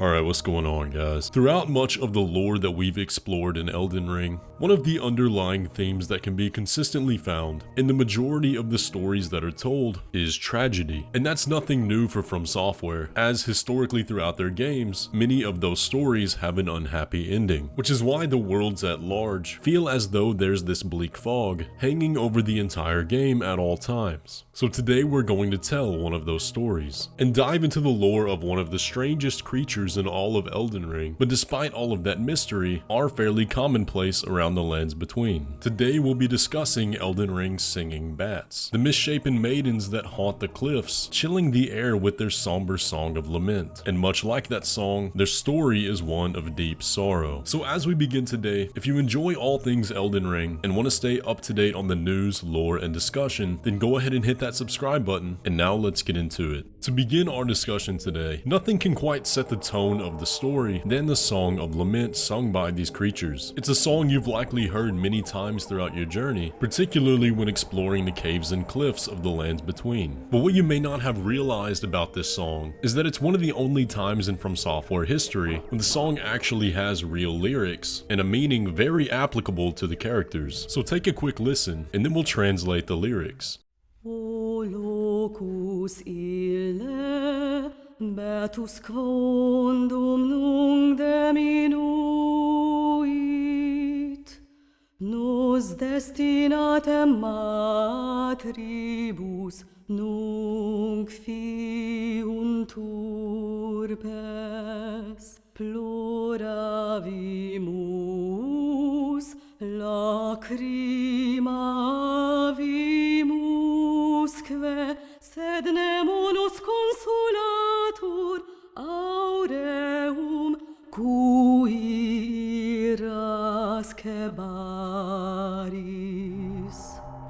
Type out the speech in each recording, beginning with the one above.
Alright, what's going on, guys? Throughout much of the lore that we've explored in Elden Ring, one of the underlying themes that can be consistently found in the majority of the stories that are told is tragedy. And that's nothing new for FromSoftware, as historically throughout their games, many of those stories have an unhappy ending, which is why the worlds at large feel as though there's this bleak fog hanging over the entire game at all times. So today we're going to tell one of those stories, and dive into the lore of one of the strangest creatures in all of Elden Ring, but despite all of that mystery, are fairly commonplace around the lands between. Today we'll be discussing Elden Ring's Singing Bats, the misshapen maidens that haunt the cliffs, chilling the air with their somber song of lament. And much like that song, their story is one of deep sorrow. So as we begin today, if you enjoy all things Elden Ring and want to stay up to date on the news, lore, and discussion, then go ahead and hit that subscribe button, and now let's get into it. To begin our discussion today, nothing can quite set the tone of the story than the song of lament sung by these creatures. It's a song you've likely heard many times throughout your journey, particularly when exploring the caves and cliffs of the lands between. But what you may not have realized about this song is that it's one of the only times in FromSoftware history when the song actually has real lyrics and a meaning very applicable to the characters. So take a quick listen and then we'll translate the lyrics. O locus ille, betus quondum nunc deminuit, nos destinatem matribus nunc fiuntur pes, ploravimus, lacrimavimusque, sed nemo nos consolatur aureum cui iras cebaris.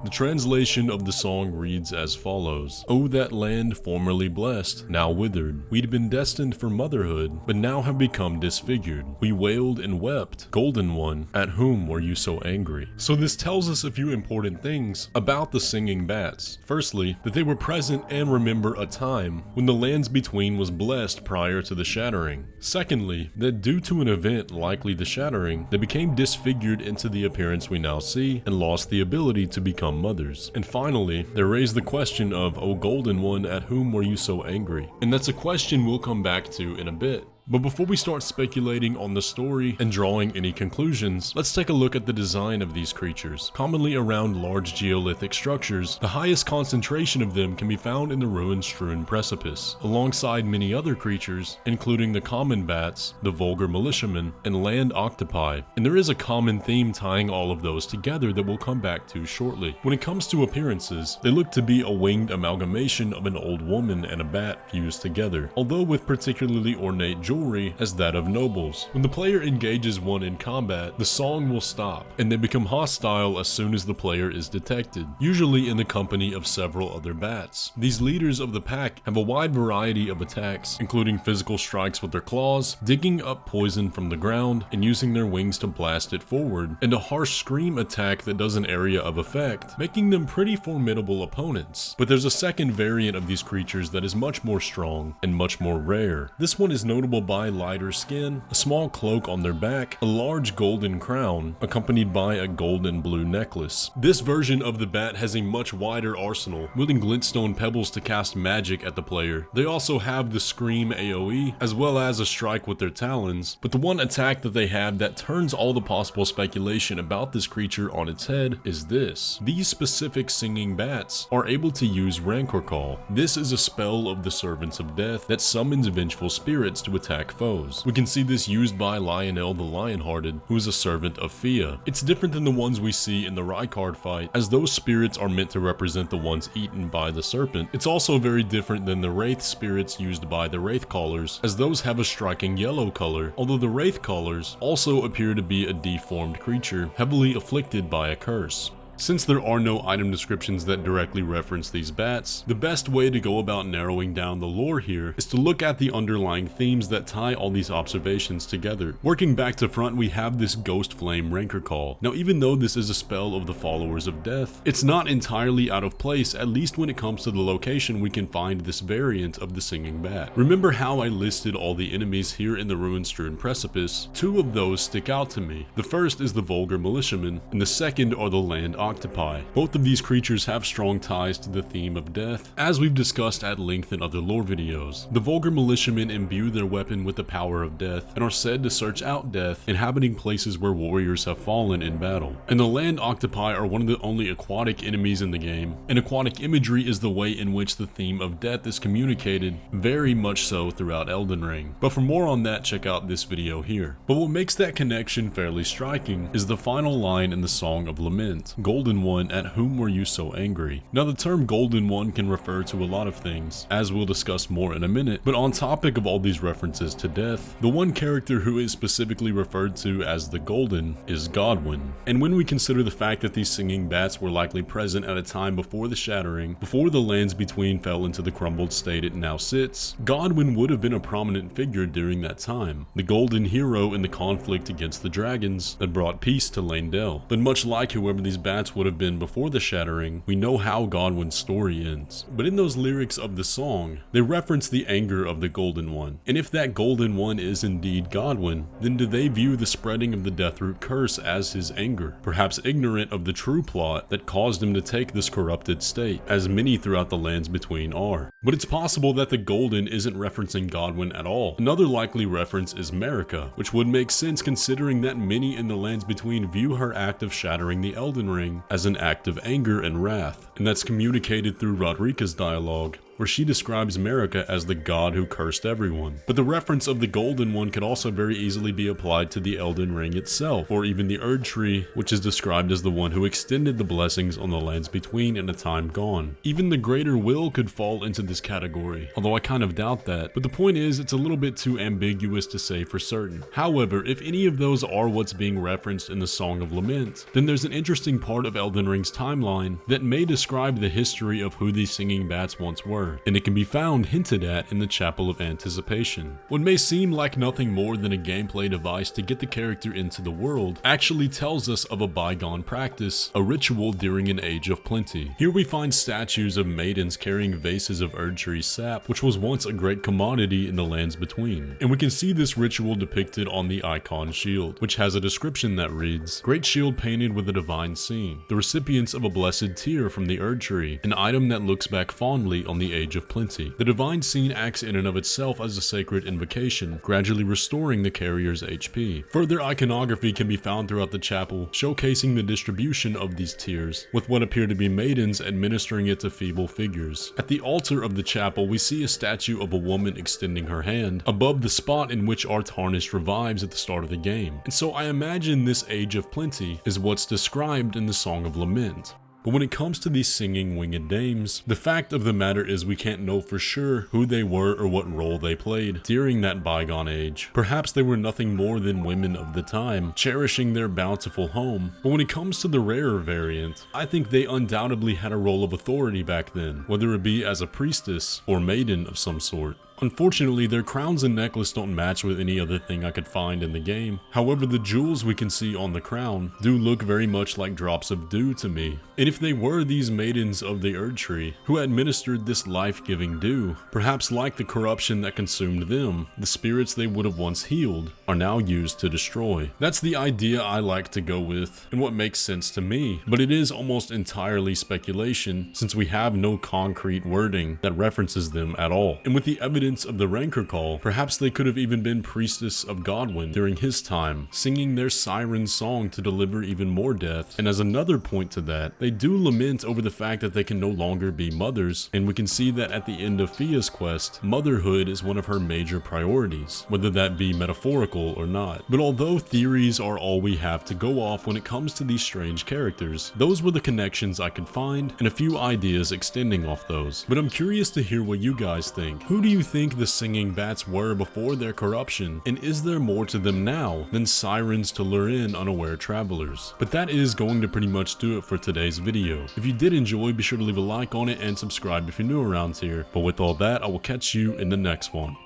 The translation of the song reads as follows. "O that land formerly blessed, now withered. We'd been destined for motherhood, but now have become disfigured. We wailed and wept, Golden One, at whom were you so angry?" So this tells us a few important things about the Singing Bats. Firstly, that they were present and remember a time when the lands between was blessed prior to the Shattering. Secondly, that due to an event, likely the Shattering, they became disfigured into the appearance we now see and lost the ability to become mothers. And finally, they raise the question of, "O Golden One, at whom were you so angry?" And that's a question we'll come back to in a bit. But before we start speculating on the story and drawing any conclusions, let's take a look at the design of these creatures. Commonly around large geolithic structures, the highest concentration of them can be found in the ruin-strewn precipice, alongside many other creatures, including the common bats, the vulgar militiamen, and land octopi. And there is a common theme tying all of those together that we'll come back to shortly. When it comes to appearances, they look to be a winged amalgamation of an old woman and a bat fused together, although with particularly ornate jewelry as that of nobles. When the player engages one in combat, the song will stop, and they become hostile as soon as the player is detected, usually in the company of several other bats. These leaders of the pack have a wide variety of attacks, including physical strikes with their claws, digging up poison from the ground, and using their wings to blast it forward, and a harsh scream attack that does an area of effect, making them pretty formidable opponents. But there's a second variant of these creatures that is much more strong and much more rare. This one is notable by lighter skin, a small cloak on their back, a large golden crown, accompanied by a gold and blue necklace. This version of the bat has a much wider arsenal, wielding glintstone pebbles to cast magic at the player. They also have the Scream AoE, as well as a strike with their talons, but the one attack that they have that turns all the possible speculation about this creature on its head is this. These specific singing bats are able to use Rancor Call. This is a spell of the Servants of Death that summons vengeful spirits to attack foes. We can see this used by Lionel the Lionhearted, who is a servant of Fia. It's different than the ones we see in the Rykard fight, as those spirits are meant to represent the ones eaten by the serpent. It's also very different than the Wraith spirits used by the Wraith Callers, as those have a striking yellow color, although the Wraith Callers also appear to be a deformed creature, heavily afflicted by a curse. Since there are no item descriptions that directly reference these bats, the best way to go about narrowing down the lore here is to look at the underlying themes that tie all these observations together. Working back to front, we have this Ghost Flame Rancor Call. Now, even though this is a spell of the followers of death, it's not entirely out of place, at least when it comes to the location we can find this variant of the Singing Bat. Remember how I listed all the enemies here in the ruin-strewn precipice? Two of those stick out to me. The first is the Vulgar Militiamen, and the second are the Land Octopi. Both of these creatures have strong ties to the theme of death, as we've discussed at length in other lore videos. The Vulgar Militiamen imbue their weapon with the power of death, and are said to search out death, inhabiting places where warriors have fallen in battle. And the Land Octopi are one of the only aquatic enemies in the game, and aquatic imagery is the way in which the theme of death is communicated, very much so throughout Elden Ring. But for more on that, check out this video here. But what makes that connection fairly striking is the final line in the Song of Lament, Golden One, at whom were you so angry? Now, the term Golden One can refer to a lot of things, as we'll discuss more in a minute, but on topic of all these references to death, the one character who is specifically referred to as the Golden is Godwyn. And when we consider the fact that these singing bats were likely present at a time before the Shattering, before the lands between fell into the crumbled state it now sits, Godwyn would have been a prominent figure during that time, the golden hero in the conflict against the dragons that brought peace to Leyndell. But much like whoever these bats would have been before the Shattering, we know how Godwyn's story ends. But in those lyrics of the song, they reference the anger of the Golden One. And if that Golden One is indeed Godwyn, then do they view the spreading of the Deathroot curse as his anger, perhaps ignorant of the true plot that caused him to take this corrupted state, as many throughout the lands between are? But it's possible that the Golden isn't referencing Godwyn at all. Another likely reference is Marika, which would make sense considering that many in the lands between view her act of shattering the Elden Ring as an act of anger and wrath, and that's communicated through Rodrika's dialogue, where she describes Marika as the god who cursed everyone. But the reference of the Golden One could also very easily be applied to the Elden Ring itself, or even the Erdtree, which is described as the one who extended the blessings on the lands between in a time gone. Even the Greater Will could fall into this category, although I kind of doubt that. But the point is, it's a little bit too ambiguous to say for certain. However, if any of those are what's being referenced in the Song of Lament, then there's an interesting part of Elden Ring's timeline that may describe the history of who these singing bats once were, and it can be found hinted at in the Chapel of Anticipation. What may seem like nothing more than a gameplay device to get the character into the world actually tells us of a bygone practice, a ritual during an age of plenty. Here we find statues of maidens carrying vases of Erdtree sap, which was once a great commodity in the lands between. And we can see this ritual depicted on the icon shield, which has a description that reads, "Great shield painted with a divine scene, the recipients of a blessed tear from the Erdtree, an item that looks back fondly on the age of plenty. The divine scene acts in and of itself as a sacred invocation, gradually restoring the carrier's HP. Further iconography can be found throughout the chapel, showcasing the distribution of these tears, with what appear to be maidens administering it to feeble figures. At the altar of the chapel, we see a statue of a woman extending her hand, above the spot in which our tarnished revives at the start of the game. And so I imagine this age of plenty is what's described in the Song of Lament. But when it comes to these singing winged dames, the fact of the matter is we can't know for sure who they were or what role they played during that bygone age. Perhaps they were nothing more than women of the time, cherishing their bountiful home. But when it comes to the rarer variant, I think they undoubtedly had a role of authority back then, whether it be as a priestess or maiden of some sort. Unfortunately, their crowns and necklace don't match with any other thing I could find in the game. However, the jewels we can see on the crown do look very much like drops of dew to me. And if they were these maidens of the Erdtree who administered this life-giving dew, perhaps like the corruption that consumed them, the spirits they would have once healed are now used to destroy. That's the idea I like to go with, and what makes sense to me. But it is almost entirely speculation, since we have no concrete wording that references them at all. And with the evidence of the Rancor Call, perhaps they could have even been priestess of Godwyn during his time, singing their siren song to deliver even more death. And as another point to that, they do lament over the fact that they can no longer be mothers, and we can see that at the end of Fia's quest, motherhood is one of her major priorities, whether that be metaphorical or not. But although theories are all we have to go off when it comes to these strange characters, those were the connections I could find, and a few ideas extending off those. But I'm curious to hear what you guys think. Who do you think think the singing bats were before their corruption, and is there more to them now than sirens to lure in unaware travelers? But that is going to pretty much do it for today's video. If you did enjoy, be sure to leave a like on it and subscribe if you're new around here. But with all that, I will catch you in the next one.